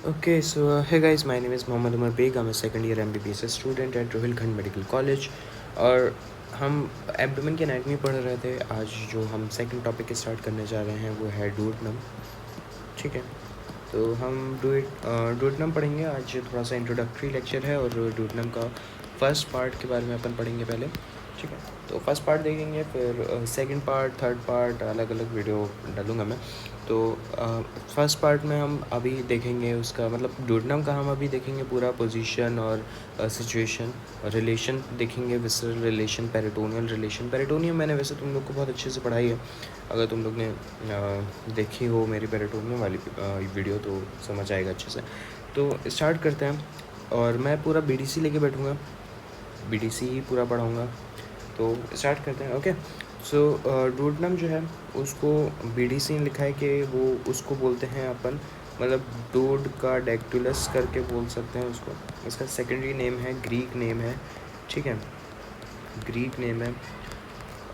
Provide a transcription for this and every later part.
Okay, so hey guys, my name is Mohammad Umar Beg. I'm a second year MBBS student at Rohilkhand medical college. और हम abdomen की anatomy पढ़ रहे थे। आज जो हम सेकंड टॉपिक स्टार्ट करने जा रहे हैं वो है डुओडेनम। ठीक है, तो हम डुओडेनम पढ़ेंगे। आज थोड़ा सा इंट्रोडक्टरी लेक्चर है और डुओडेनम का फर्स्ट पार्ट के बारे में अपन पढ़ेंगे पहले। ठीक है, तो फर्स्ट पार्ट देखेंगे, फिर सेकंड पार्ट, थर्ड पार्ट, अलग अलग वीडियो डालूँगा मैं। तो फर्स्ट पार्ट में हम अभी देखेंगे उसका मतलब डुओडेनम का हम अभी देखेंगे पूरा पोजीशन और सिचुएशन, रिलेशन देखेंगे, visceral relation, peritoneal relation. Peritoneum मैंने वैसे तुम लोग को बहुत अच्छे से पढ़ाई है, अगर तुम लोग ने देखी हो मेरी पेरिटोनियम वाली वीडियो तो समझ आएगा अच्छे से। तो स्टार्ट करते हैं, और मैं पूरा बीडीसी लेके बैठूँगा, बीडीसी ही पूरा पढ़ाऊँगा। तो स्टार्ट करते हैं। ओके, सो डुओडेनम जो है उसको बीडीसी ने लिखा है कि वो उसको बोलते हैं अपन, मतलब डोड का डेक्टुलस करके बोल सकते हैं उसको। इसका सेकेंडरी नेम है, ग्रीक नेम है। ठीक है, ग्रीक नेम है।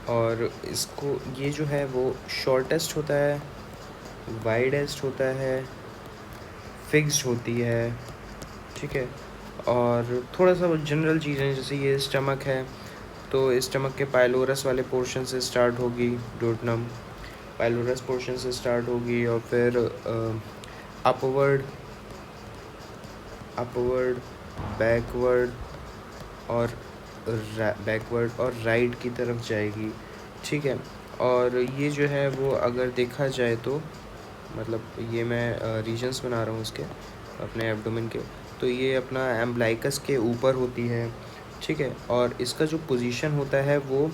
और इसको ये जो है वो शॉर्टेस्ट होता है, वाइडेस्ट होता है, फिक्स्ड होती है। ठीक है, और थोड़ा सा जनरल चीज़ें, जैसे ये स्टमक है तो स्टमक के पाइलोरस वाले पोर्शन से स्टार्ट होगी डुओडेनम, पाइलोरस पोर्शन से स्टार्ट होगी, और फिर अपवर्ड, बैकवर्ड और राइट की तरफ जाएगी। ठीक है, और ये जो है वो अगर देखा जाए तो मतलब ये मैं रीजन्स बना रहा हूँ इसके अपने एब्डोमेन के, तो ये अपना एम्ब्लाइकस के ऊपर होती है। ठीक है, और इसका जो पोजीशन होता है वो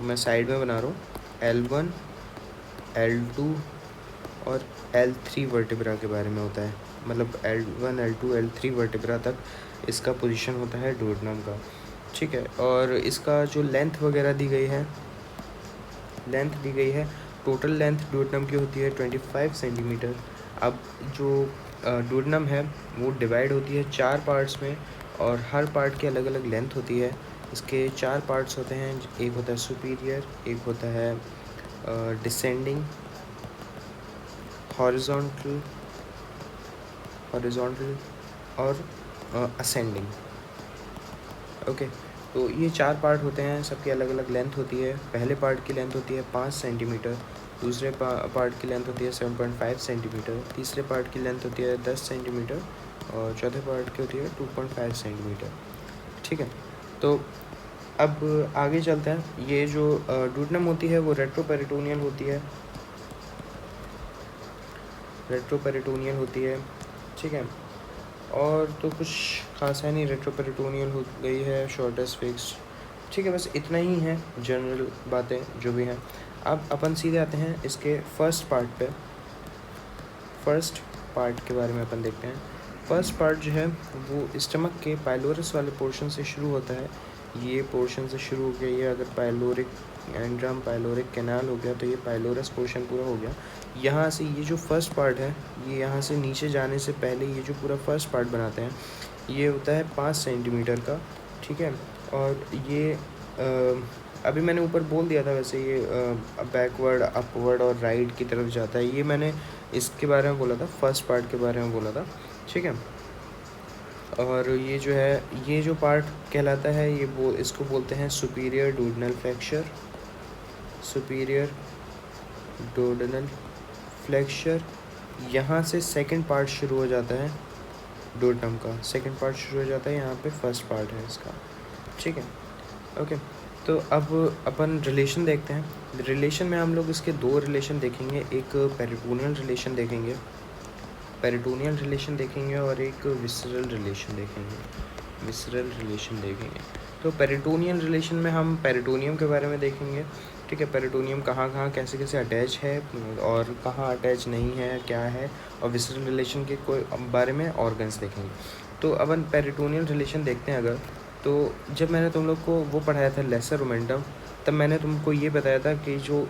मैं साइड में बना रहा हूँ, L1, L2 और L3 वर्टिब्रा के बारे में होता है। मतलब L1, L2, L3 वर्टिब्रा तक इसका पोजीशन होता है डुओडेनम का। ठीक है, और इसका जो लेंथ वगैरह दी गई है, टोटल लेंथ डुओडेनम की होती है 25 सेंटीमीटर। अब जो डुओडेनम है वो डिवाइड होती है 4 पार्ट्स में, और हर पार्ट की अलग अलग लेंथ होती है। इसके 4 पार्ट्स होते हैं, एक होता है सुपीरियर, एक होता है डिसेंडिंग, हॉरिजॉन्टल और असेंडिंग। ओके, तो ये 4 पार्ट होते हैं, सबकी अलग अलग लेंथ होती है। पहले पार्ट की लेंथ होती है 5 सेंटीमीटर, दूसरे पार्ट की लेंथ होती है 7.5 सेंटीमीटर, तीसरे पार्ट की लेंथ होती है 10 सेंटीमीटर, और चौथे पार्ट की होती है 2.5 सेंटीमीटर। ठीक है, तो अब आगे चलते हैं। ये जो डुओडेनम होती है वो रेट्रोपेरिटोनियल होती है। ठीक है, और तो कुछ खास है नहीं, रेट्रोपेरिटोनियल हो गई है, शॉर्टेस्ट फिक्स्ड। ठीक है, बस इतना ही है जनरल बातें जो भी हैं। अब अपन सीधे आते हैं इसके फर्स्ट पार्ट पे। फर्स्ट पार्ट के बारे में अपन देखते हैं। फर्स्ट पार्ट जो है वो स्टमक के पाइलोरस वाले पोर्शन से शुरू होता है। ये पोर्शन से शुरू हो गया, ये अगर पाइलोरिक एंड्रम, पाइलोरिक कैनाल हो गया तो ये पाइलोरस पोर्शन पूरा हो गया। यहाँ से ये जो फर्स्ट पार्ट है, ये यहाँ से नीचे जाने से पहले ये जो पूरा फर्स्ट पार्ट बनाते हैं ये होता है 5 सेंटीमीटर का। ठीक है, और ये अभी मैंने ऊपर बोल दिया था, वैसे ये बैकवर्ड, अपवर्ड और राइट की तरफ जाता है। ये मैंने इसके बारे में बोला था, फर्स्ट पार्ट के बारे में बोला था। ठीक है, और ये जो है, ये जो पार्ट कहलाता है ये इसको बोलते हैं superior duodenal flexor. Superior duodenal flexor, यहाँ से सेकंड पार्ट शुरू हो जाता है डुओडेनम का, सेकंड पार्ट शुरू हो जाता है, यहाँ पे फर्स्ट पार्ट है इसका। ठीक है, ओके, तो अब अपन रिलेशन देखते हैं। रिलेशन में हम लोग इसके 2 रिलेशन देखेंगे, एक पेरिटोनियल रिलेशन देखेंगे और एक विसरल रिलेशन देखेंगे। तो पेरिटोनियल रिलेशन में हम पेरिटोनियम के बारे में देखेंगे। ठीक है, पेरिटोनियम कहाँ कैसे अटैच है और कहाँ अटैच नहीं है, क्या है, और विसरल रिलेशन के कोई बारे में ऑर्गन्स देखेंगे। तो अपन पेरिटोनियल रिलेशन देखते हैं अगर, तो जब मैंने तुम लोग को वो पढ़ाया था लेसर ओमेंटम, तब मैंने तुमको ये बताया था कि जो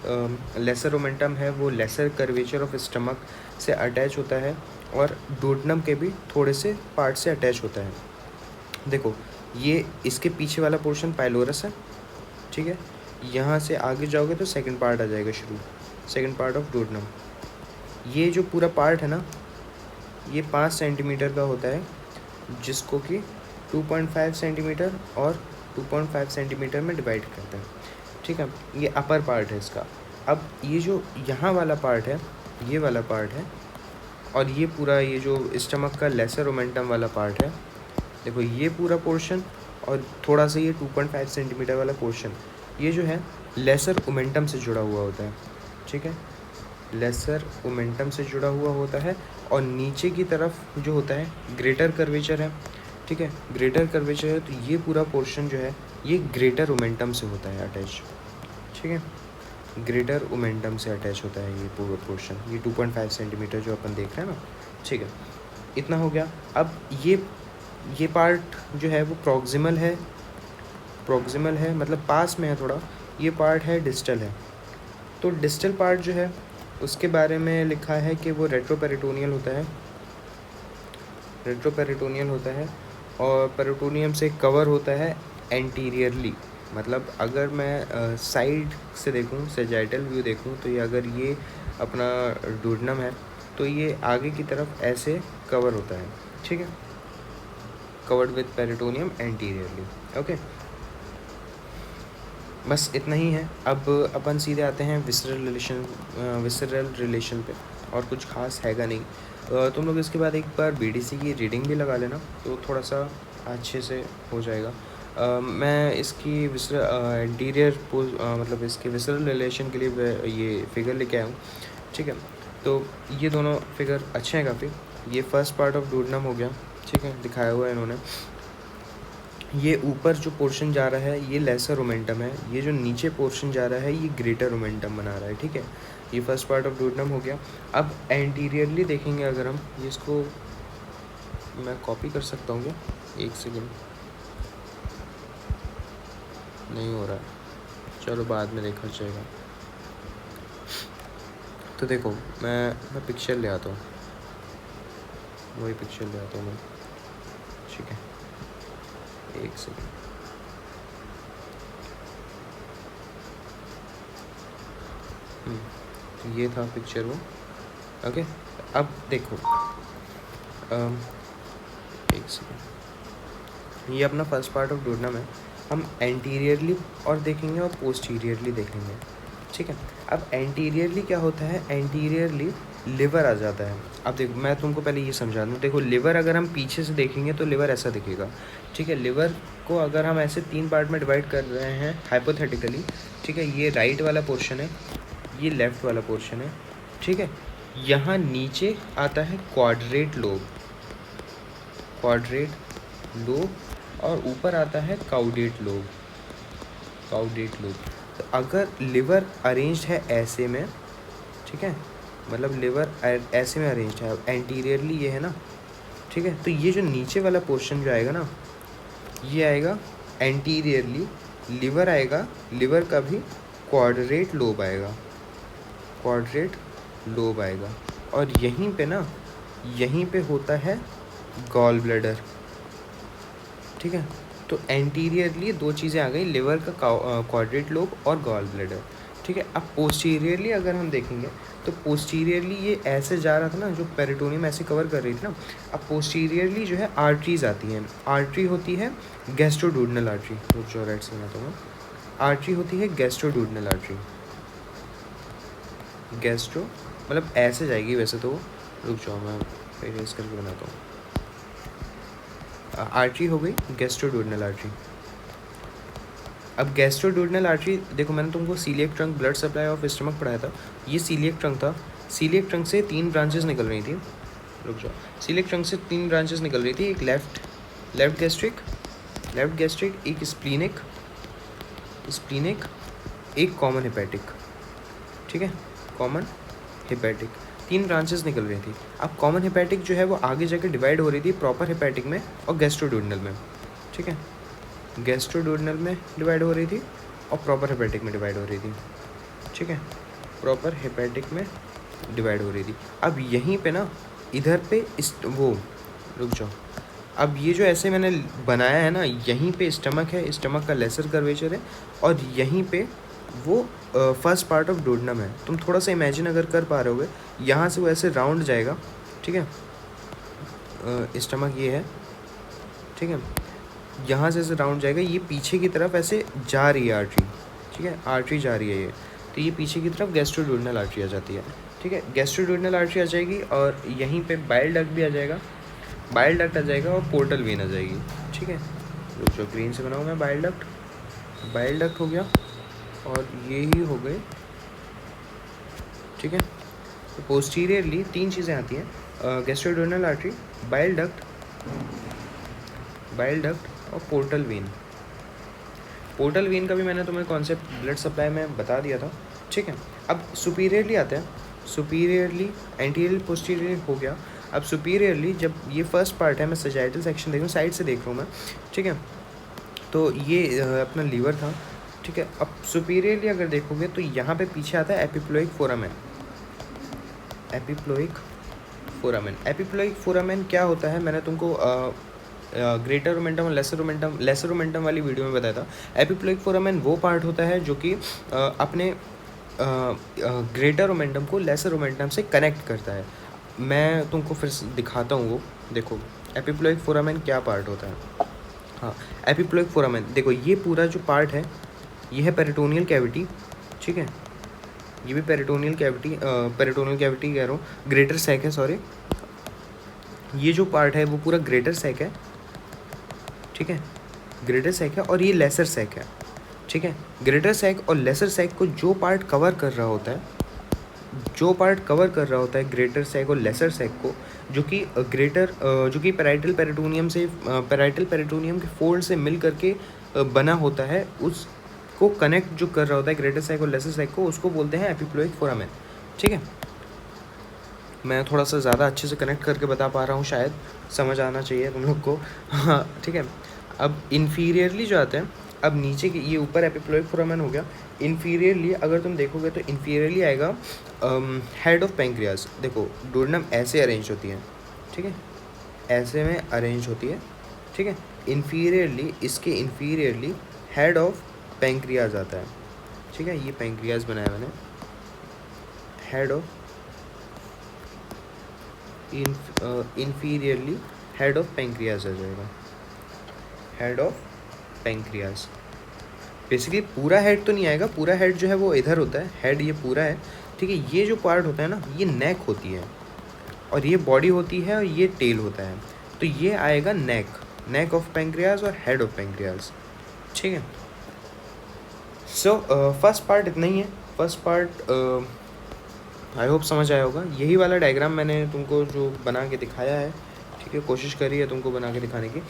लेसर ओमेंटम है वो लेसर कर्वेचर ऑफ स्टमक से अटैच होता है, और डुओडेनम के भी थोड़े से पार्ट से अटैच होता है। देखो, ये इसके पीछे वाला पोर्शन पाइलोरस है। ठीक है, यहाँ से आगे जाओगे तो सेकंड पार्ट आ जाएगा शुरू, सेकंड पार्ट ऑफ डुओडेनम। ये जो पूरा पार्ट है ना, ये 5 सेंटीमीटर का होता है, जिसको कि 2.5 सेंटीमीटर और 2.5 सेंटीमीटर में डिवाइड करता है, ठीक है। ये अपर पार्ट है इसका। अब ये जो यहाँ वाला पार्ट है, ये वाला पार्ट है, और ये पूरा ये जो स्टमक का लेसर ओमेंटम वाला पार्ट है, देखो ये पूरा पोर्शन और थोड़ा सा ये 2.5 सेंटीमीटर वाला पोर्शन, ये जो है लेसर ओमेंटम से जुड़ा हुआ होता है, ठीक है। लेसर ओमेंटम से जुड़ा हुआ होता है, और नीचे की तरफ जो होता है ग्रेटर कर्वेचर है, ठीक है। ग्रेटर कर्वेचर है, तो ये पूरा पोर्शन जो है ये ग्रेटर ओमेंटम से होता है अटैच, ठीक है। ग्रेटर ओमेंटम से अटैच होता है ये पूरा पोर्शन, ये 2.5 सेंटीमीटर जो अपन देख रहे हैं ना, ठीक है। इतना हो गया। अब ये पार्ट जो है वो प्रॉक्सिमल है, मतलब पास में है थोड़ा। ये पार्ट है डिस्टल है। तो डिस्टल पार्ट जो है उसके बारे में लिखा है कि वो रेट्रोपेरिटोनियल होता है, और पेरिटोनियम से कवर होता है एंटीरियरली। मतलब अगर मैं साइड से देखूं, सेजाइटल व्यू देखूं, तो ये अगर ये अपना डूडनम है तो ये आगे की तरफ ऐसे कवर होता है, ठीक है, covered with peritoneum anteriorly, okay. बस इतना ही है। अब अपन सीधे आते हैं विसरल रिलेशन पे, और कुछ खास हैगा नहीं। तुम लोग इसके बाद एक बार बीडीसी की रीडिंग भी लगा लेना, तो थोड़ा सा अच्छे से हो जाएगा। मैं इसकी एंटीरियर मतलब इसके विसरल रिलेशन के लिए ये फिगर लेके आया हूँ, ठीक है। तो ये दोनों फिगर अच्छे हैं काफ़ी। ये फर्स्ट पार्ट ऑफ डूडनम हो गया, ठीक है, दिखाया हुआ है इन्होंने। ये ऊपर जो पोर्शन जा रहा है ये लेसर ओमेंटम है, ये जो नीचे पोर्शन जा रहा है ये ग्रेटर ओमेंटम बना रहा है, ठीक है। ये फर्स्ट पार्ट ऑफ डूडनम हो गया। अब एंटीरियरली देखेंगे अगर हम, ये इसको मैं कॉपी कर सकता हूँ क्या? एक सेकेंड, नहीं हो रहा है, चलो बाद में देखा जाएगा। तो देखो मैं पिक्चर ले आता हूँ, वही पिक्चर ले आता हूँ मैं, ठीक है, एक सेकेंड। तो ये था पिक्चर वो, ओके। अब देखो एक सेकेंड, ये अपना फर्स्ट पार्ट ऑफ डूडनम है। हम एंटीरियरली और देखेंगे और पोस्टीरियरली देखेंगे, ठीक है। अब एंटीरियरली क्या होता है, एंटीरियरली लिवर आ जाता है। अब देखो मैं तुमको पहले ये समझा दूँ। देखो लिवर अगर हम पीछे से देखेंगे तो लिवर ऐसा दिखेगा, ठीक है। लिवर को अगर हम ऐसे 3 पार्ट में डिवाइड कर रहे हैं हाइपोथेटिकली, ठीक है, ये राइट वाला पोर्शन है, ये लेफ़्ट वाला पोर्शन है, ठीक है। यहाँ नीचे आता है क्वाड्रेट लोब, और ऊपर आता है काउडेट लोब। तो अगर लिवर अरेंज्ड है ऐसे में, ठीक है, मतलब लिवर ऐसे में अरेंज्ड है, एंटीरियरली ये है ना, ठीक है। तो ये जो नीचे वाला पोर्शन जो आएगा ना, ये आएगा एंटीरियरली, लिवर आएगा, लिवर का भी क्वाड्रेट लोब आएगा, और यहीं पे होता है गॉल ब्लैडर, ठीक है। तो एंटीरियरली 2 चीज़ें आ गई, लिवर का क्वाड्रेट लोब और गॉल ब्लैडर, ठीक है। अब पोस्टीरियरली अगर हम देखेंगे तो पोस्टीरियरली ये ऐसे जा रहा था ना, जो पेरिटोनियम ऐसे कवर कर रही थी ना। अब पोस्टीरियरली जो है आर्टरीज आती हैं। आर्टरी होती है गैस्ट्रोडूडनल आर्टरी, जो राइट से आता हूँ, आर्टरी होती है गैस्ट्रोडूडनल आर्टरी। गैस्ट्रो मतलब ऐसे जाएगी वैसे तो, रुक जाओ मैं इरेज करके बनाता हूँ। आर्टरी हो गई गैस्ट्रोडूडनल आर्टरी। अब गैस्ट्रोडूडनल आर्टरी देखो, मैंने तुमको celiac trunk blood supply of stomach पढ़ाया था, ये सीलिएक ट्रंक था। सीलिएक ट्रंक से 3 ब्रांचेस निकल रही थी, रुक जाओ, सीलिएक ट्रंक से 3 ब्रांचेस निकल रही थी, एक लेफ्ट गैस्ट्रिक, एक स्प्लीनिक, एक कॉमन हेपेटिक, ठीक है, कॉमन हेपेटिक, 3 ब्रांचेस निकल रही थी। अब कॉमन हेपेटिक जो है वो आगे जाके डिवाइड हो रही थी प्रॉपर हेपेटिक में और गैस्ट्रोडूडनल में, ठीक है। गैस्ट्रोडूडनल में डिवाइड हो रही थी और प्रॉपर हेपेटिक में डिवाइड हो रही थी, ठीक है, प्रॉपर हेपेटिक में डिवाइड हो रही थी। अब यहीं पे ना, इधर पे वो, रुक जाओ, अब ये जो ऐसे मैंने बनाया है ना, यहीं पे स्टमक है, स्टमक का लेसर कर्वेचर है, और यहीं पे वो फर्स्ट पार्ट ऑफ डूडनम है। तुम थोड़ा सा इमेजिन अगर कर पा रहे होगे, यहाँ से वो ऐसे राउंड जाएगा, ठीक है, स्टमक ये है, ठीक है। यहाँ से ऐसे राउंड जाएगा, ये पीछे की तरफ ऐसे जा रही है आर्टरी, ठीक है, आर्टरी जा रही है ये, तो ये पीछे की तरफ गैस्ट्रोड्यूडेनल आर्टरी आ जाती है, ठीक है। गैस्ट्रोड्यूडेनल आर्टरी आ जाएगी और यहीं पे बाइल डक्ट भी आ जाएगा, बाइल डक्ट आ जाएगा और पोर्टल वेन आ जाएगी, ठीक है। जो ग्रीन से बना हुआ है बाइल डक्ट हो गया और ये ही हो गए, ठीक है। तो पोस्टीरियरली 3 चीज़ें आती हैं, गैस्ट्रोड्यूडेनल आर्टरी, बाइल डक्ट और पोर्टल वेन। पोर्टल वेन का भी मैंने तुम्हें कॉन्सेप्ट ब्लड सप्लाई में बता दिया था, ठीक है। अब सुपीरियरली आते हैं, सुपीरियरली एंटीरियर पोस्टीरियर हो गया। अब सुपीरियरली जब ये फर्स्ट पार्ट है, मैं सजाइटल सेक्शन देख रहा हूँ, साइड से देख रहा हूँ मैं, ठीक है। तो ये अपना लीवर था, ठीक है। अब सुपीरियरली अगर देखोगे तो यहाँ पे पीछे आता है एपिप्लोइक फोरामेन। एपिप्लोइक फोरामेन क्या होता है, मैंने तुमको ग्रेटर ओमेंटम और लेसर ओमेंटम वाली वीडियो में बताया था। एपिप्लोइक फोरामेन वो पार्ट होता है जो कि अपने ग्रेटर ओमेंटम को लेसर ओमेंटम से कनेक्ट करता है। मैं तुमको फिर दिखाता हूँ वो, देखो एपिप्लोइक फोरामेन क्या पार्ट होता है। हाँ, एपिप्लोइक फोरामेन देखो, ये पूरा जो पार्ट है ये है पेरिटोनियल कैविटी, ठीक है। ये भी पेरिटोनियल कैविटी कह रहा हूँ, ग्रेटर सैक है, सॉरी। ये जो पार्ट है वो पूरा ग्रेटर सैक है, ठीक है, ग्रेटर सैक है और ये लेसर सैक है, ठीक है। ग्रेटर सैक और लेसर सैक को जो पार्ट कवर कर रहा होता है, ग्रेटर सैक और लेसर सैक को, जो कि पैराइटल पेरिटोनियम के फोल्ड से मिल करके बना होता है, उसको कनेक्ट जो कर रहा होता है ग्रेटर सैक और लेसर सैक को, उसको बोलते हैं एपिप्लोइक फोरामेन, ठीक है। मैं थोड़ा सा ज़्यादा अच्छे से कनेक्ट करके बता पा रहा हूँ, शायद समझ आना चाहिए तुम लोग को, हाँ, ठीक है। अब इन्फीरियरली जो आते हैं, अब नीचे की, ये ऊपर एपिप्लोइक फोरामेन हो गया। इन्फीरियरली अगर तुम देखोगे तो इन्फीरियरली आएगा हेड ऑफ पैंक्रियाज। देखो डुओडेनम ऐसे अरेंज होती है, ठीक है, ऐसे में अरेंज होती है, ठीक है। इन्फीरियरली हेड ऑफ पैंक्रियाज आता है, ठीक है। ये पैंक्रियाज बनाया मैंने, head of inferiorly head of pancreas आ जाएगा, हेड ऑफ पैंक्रियाज। बेसिकली पूरा हेड तो नहीं आएगा, पूरा हेड जो है वो इधर होता है, हेड ये पूरा है, ठीक है। ये जो पार्ट होता है ना, ये नेक होती है और ये बॉडी होती है और ये टेल होता है, तो ये आएगा नेक ऑफ पैंक्रियाज और हेड ऑफ पैंक्रियाज, ठीक है। सो फर्स्ट पार्ट इतना ही है। फर्स्ट पार्ट आई होप समझ आया होगा। यही वाला डायग्राम मैंने तुमको जो बना के दिखाया है, ठीक है, कोशिश करी है तुमको बना के दिखाने की,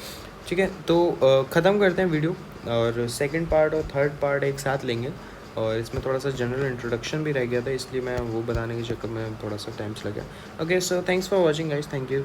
ठीक है। तो ख़त्म करते हैं वीडियो और सेकंड पार्ट और थर्ड पार्ट एक साथ लेंगे। और इसमें थोड़ा सा जनरल इंट्रोडक्शन भी रह गया था, इसलिए मैं वो बताने के चक्कर में थोड़ा सा टाइम चला गया। Okay, so thanks for watching guys, thank you.